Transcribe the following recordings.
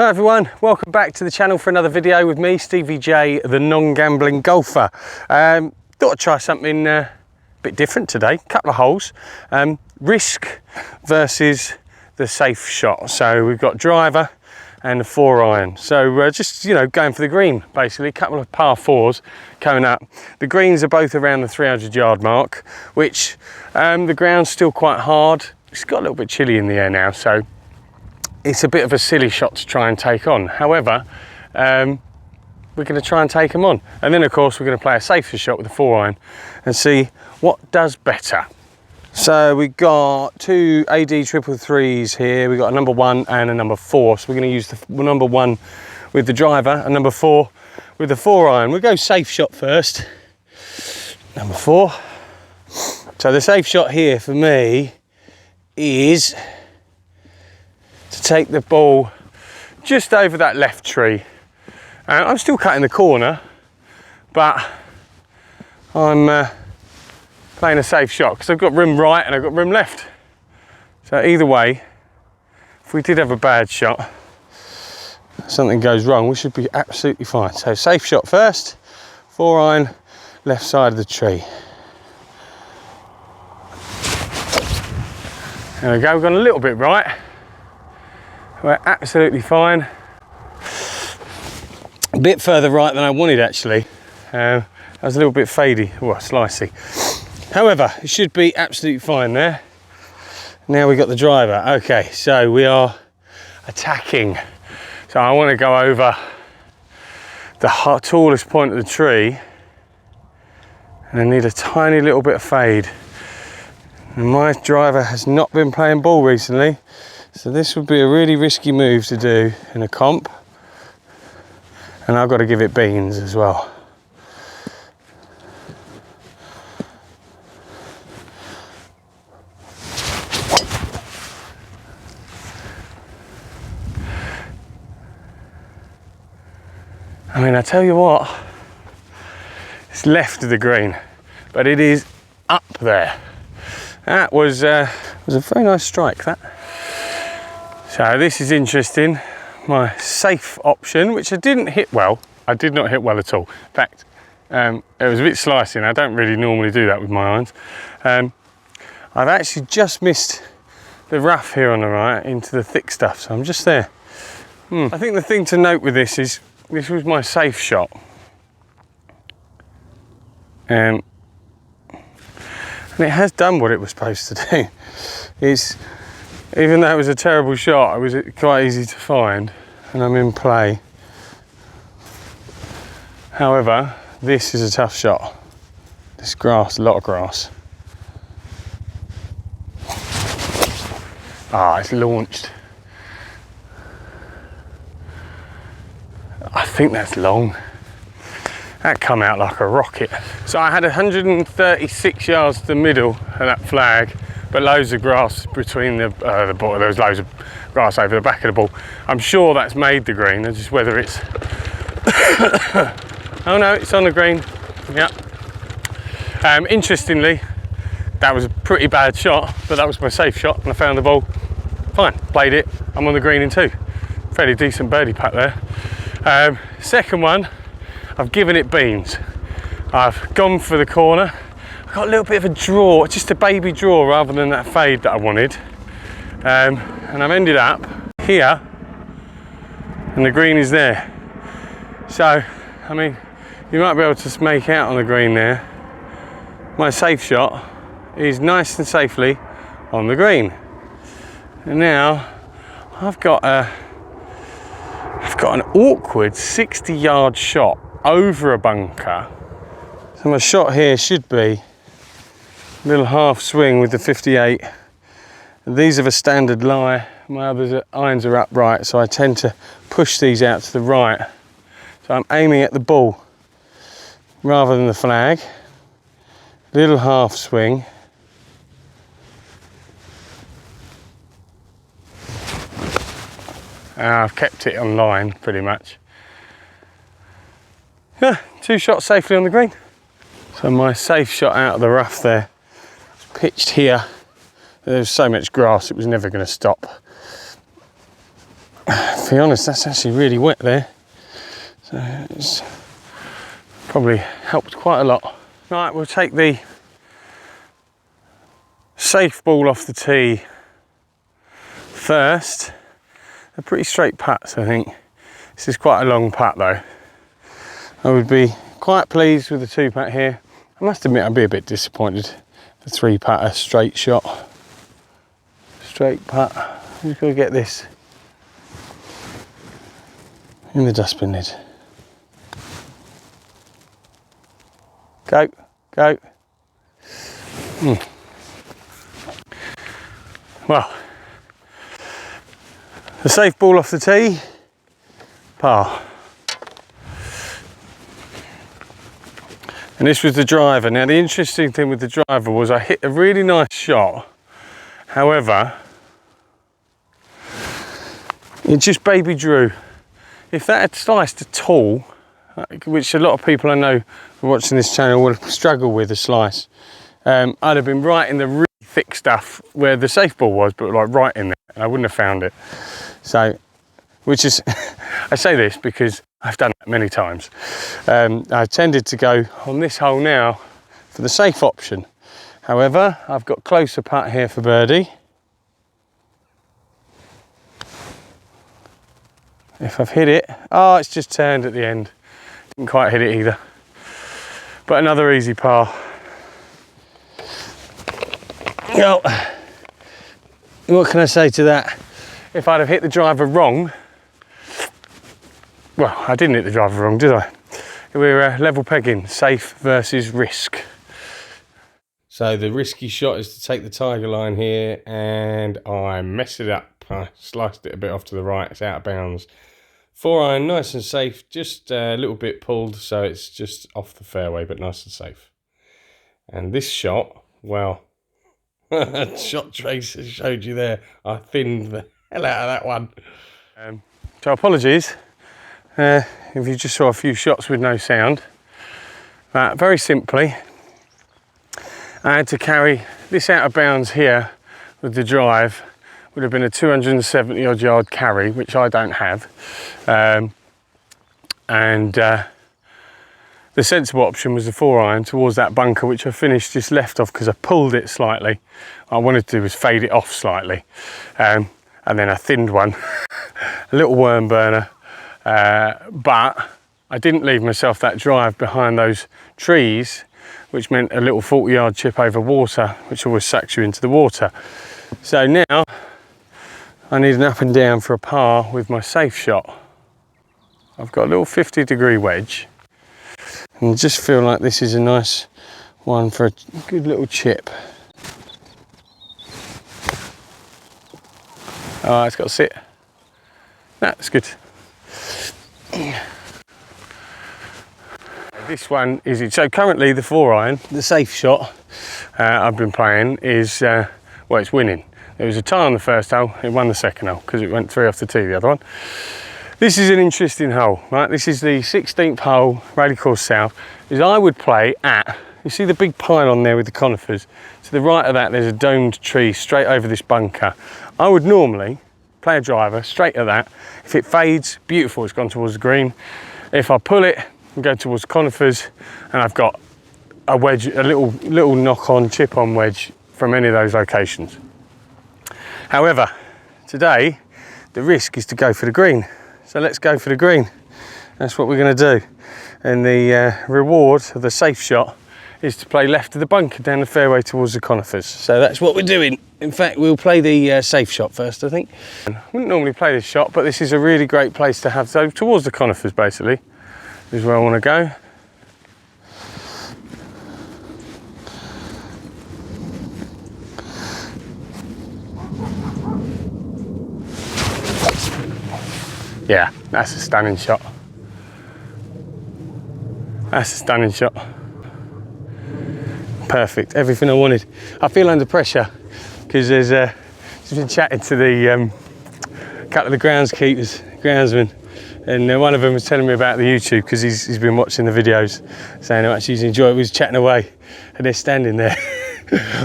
Hi everyone, welcome back to the channel for another video with me, Stevie J, the non-gambling golfer. Thought I'd try something a bit different today, couple of holes. Risk versus the safe shot. So we've got driver and a 4-iron. So just, you know, going for the green, basically. A couple of par 4s coming up. The greens are both around the 300-yard mark, which the ground's still quite hard. It's got a little bit chilly in the air now, so it's a bit of a silly shot to try and take on. However, we're going to try and take them on. And then, of course, we're going to play a safer shot with a 4-iron and see what does better. So we've got two AD 333s here. We've got a number 1 and a number 4. So we're going to use the number 1 with the driver and number 4 with the 4-iron. We'll go safe shot first. Number 4. So the safe shot here for me is to take the ball just over that left tree. I'm still cutting the corner, but I'm playing a safe shot because I've got rim right and I've got rim left. So either way, if we did have a bad shot, something goes wrong, we should be absolutely fine. So safe shot first, 4-iron, left side of the tree. There we go, we've gone a little bit right. We're absolutely fine. A bit further right than I wanted actually. I was a little bit fadey, or slicey. However, it should be absolutely fine there. Now we've got the driver. Okay, so we are attacking. So I want to go over the tallest point of the tree, and I need a tiny little bit of fade. And my driver has not been playing ball recently, so this would be a really risky move to do in a comp, and I've got to give it beans as well. I mean, I tell you what, it's left of the green, but it is up there. That was a very nice strike, that. So this is interesting. My safe option, which I didn't hit well. I did not hit well at all. In fact, it was a bit slicing. I don't really normally do that with my irons. I've actually just missed the rough here on the right into the thick stuff, so I'm just there. I think the thing to note with this is, this was my safe shot. And it has done what it was supposed to do. Even though it was a terrible shot, it was quite easy to find, and I'm in play. However, this is a tough shot. This grass, a lot of grass. Ah, it's launched. I think that's long. That come out like a rocket. So I had 136 yards to the middle of that flag, but loads of grass between the ball. There was loads of grass over the back of the ball. I'm sure that's made the green, and just whether it's... Oh no, it's on the green. Yeah. Interestingly, that was a pretty bad shot, but that was my safe shot, and I found the ball. Fine, played it. I'm on the green in 2. Fairly decent birdie putt there. Second one, I've given it beans. I've gone for the corner. I got a little bit of a draw, just a baby draw rather than that fade that I wanted. And I've ended up here, and the green is there. So, I mean, you might be able to make out on the green there. My safe shot is nice and safely on the green. And now I've got an awkward 60-yard shot over a bunker. So my shot here should be a little half swing with the 58. These are a standard lie. My irons are upright, so I tend to push these out to the right. So I'm aiming at the ball rather than the flag. Little half swing. I've kept it on line pretty much. Yeah, 2 shots safely on the green. So my safe shot out of the rough there, pitched here. There's so much grass, it was never going to stop. To be honest, that's actually really wet there. So it's probably helped quite a lot. Right, we'll take the safe ball off the tee first. They're pretty straight putts, I think. This is quite a long putt though. I would be quite pleased with the 2-putt here. I must admit I'd be a bit disappointed. The 3-putter straight shot. Straight putt. I'm just going to get this in the dustbin lid. Go, go. Well, the safe ball off the tee, par. And this was the driver. Now the interesting thing with the driver was I hit a really nice shot. However, it just baby drew. If that had sliced at all, which a lot of people I know watching this channel will struggle with a slice, I'd have been right in the really thick stuff where the safe ball was, but like right in there, and I wouldn't have found it. So, which is, I say this because I've done that many times. I tended to go on this hole now for the safe option. However, I've got closer putt here for birdie. If I've hit it, oh, it's just turned at the end. Didn't quite hit it either. But another easy par. Well, what can I say to that? If I'd have hit the driver wrong, well, I didn't hit the driver wrong, did I? We're level pegging, safe versus risk. So the risky shot is to take the tiger line here, and I messed it up. I sliced it a bit off to the right, it's out of bounds. 4-iron, nice and safe, just a little bit pulled, so it's just off the fairway, but nice and safe. And this shot, well, shot trace showed you there. I thinned the hell out of that one. So apologies if you just saw a few shots with no sound. But very simply, I had to carry this out of bounds here with the drive. Would have been a 270 odd yard carry, which I don't have. The sensible option was the 4-iron towards that bunker, which I finished just left off because I pulled it slightly. What I wanted to do was fade it off slightly. And then I thinned one, a little worm burner. But I didn't leave myself that drive behind those trees, which meant a little 40-yard chip over water, which always sucks you into the water. So now I need an up and down for a par with my safe shot. I've got a little 50-degree wedge, and I just feel like this is a nice one for a good little chip. Oh, it's got to sit. That's good. This one is, so currently the 4-iron, the safe shot I've been playing is, well, it's winning. There was a tie on the first hole, it won the second hole because it went 3 off the tee, the other one. This is an interesting hole, right? This is the 16th hole, Rally Course South, is I would play at, you see the big pylon there with the conifers? To the right of that, there's a domed tree straight over this bunker. I would normally play a driver straight at that. If it fades, beautiful, it's gone towards the green. If I pull it and go towards the conifers, and I've got a wedge, a little knock-on, chip-on wedge from any of those locations. However, today, the risk is to go for the green. So let's go for the green. That's what we're going to do. And the reward of the safe shot is to play left of the bunker down the fairway towards the conifers. So that's what we're doing. In fact, we'll play the safe shot first, I think. I wouldn't normally play this shot, but this is a really great place to have, so towards the conifers basically, is where I want to go. Yeah, that's a stunning shot. That's a stunning shot. Perfect, everything I wanted. I feel under pressure because there's just been chatting to the couple of the groundsmen, and one of them was telling me about the YouTube because he's been watching the videos, saying how much he's enjoyed. We was chatting away, and they're standing there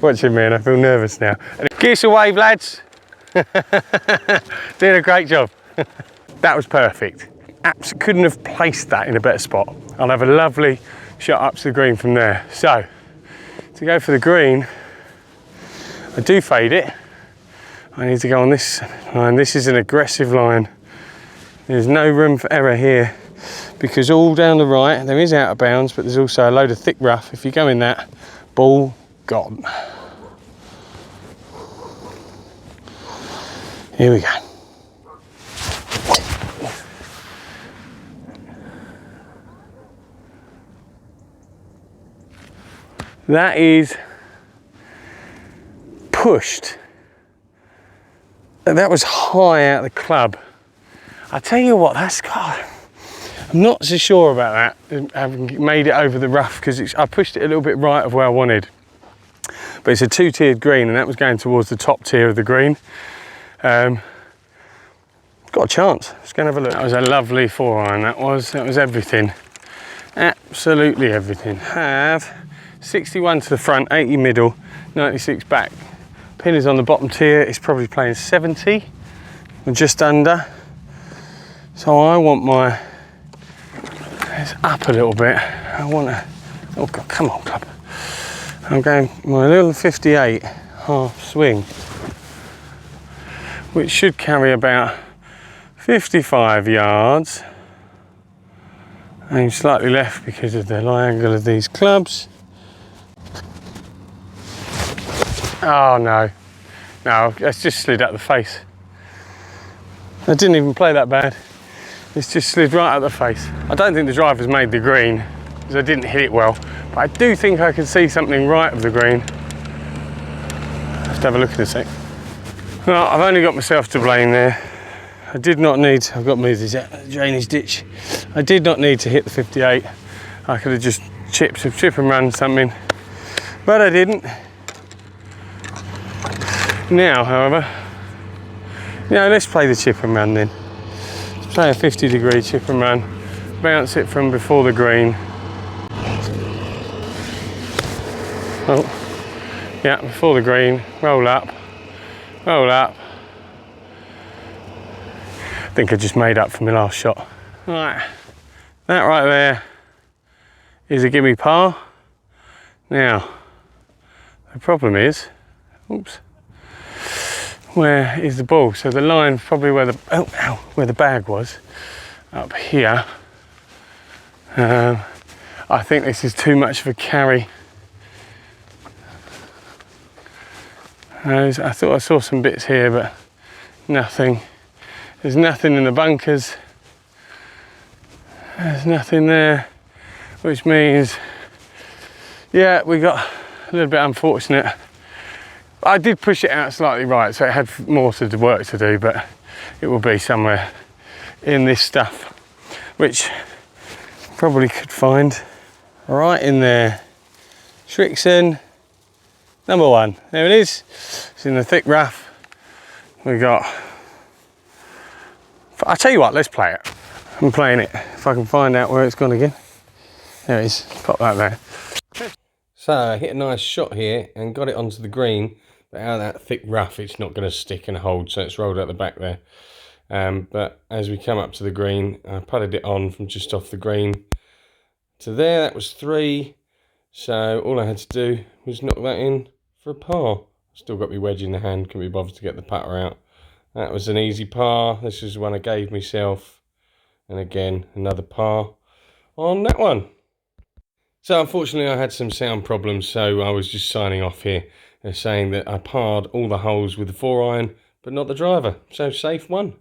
watching me, and I feel nervous now. Give us a wave, lads. Doing a great job. That was perfect. Couldn't have placed that in a better spot. I'll have a lovely shot up to the green from there. So, to go for the green, I do fade it. I need to go on this line. This is an aggressive line. There's no room for error here because all down the right, there is out of bounds, but there's also a load of thick rough. If you go in that, ball gone. Here we go. That is pushed. That was high out of the club. I tell you what, that's got. I'm not so sure about that, having made it over the rough, because I pushed it a little bit right of where I wanted. But it's a two-tiered green, and that was going towards the top tier of the green. Got a chance. Let's go and have a look. That was a lovely 4-iron. That was everything. Absolutely everything. Have 61 to the front, 80 middle, 96 back. Pin is on the bottom tier. It's probably playing 70 or just under. So I want my, it's up a little bit. I want to, oh God, come on club. I'm going my little 58 half swing, which should carry about 55 yards. I'm slightly left because of the lie angle of these clubs. Oh no, no, it's just slid out the face. I didn't even play that bad. It's just slid right out the face. I don't think the driver's made the green because I didn't hit it well, but I do think I can see something right of the green. I'll have to have a look in a sec. Well, I've only got myself to blame there. I did not need, I've got to move this out of the drainage ditch. I did not need to hit the 58. I could have just chip and run something, but I didn't. Now, however, let's play the chip and run then. Let's play a 50-degree chip and run, bounce it from before the green. Oh, yeah, before the green, roll up. I think I just made up for my last shot. Right, that right there is a gimme par. Now, the problem is, oops, where is the ball? So the line probably where the where the bag was, up here. I think this is too much of a carry. I thought I saw some bits here, but nothing. There's nothing in the bunkers. There's nothing there, which means, yeah, we got a little bit unfortunate. I did push it out slightly right, so it had more to work to do, but it will be somewhere in this stuff, which probably could find right in there. Shrixon, number 1. There it is. It's in the thick rough. We got. I'll tell you what. Let's play it. I'm playing it. If I can find out where it's gone again. There it is. Pop that there. So I hit a nice shot here and got it onto the green. But out of that thick rough, it's not going to stick and hold, so it's rolled out the back there. But as we come up to the green, I putted it on from just off the green to there. That was 3. So all I had to do was knock that in for a par. Still got my wedge in the hand, couldn't be bothered to get the putter out. That was an easy par. This is one I gave myself. And again, another par on that one. So unfortunately I had some sound problems, so I was just signing off here. They're saying that I parred all the holes with the 4-iron, but not the driver. So safe one.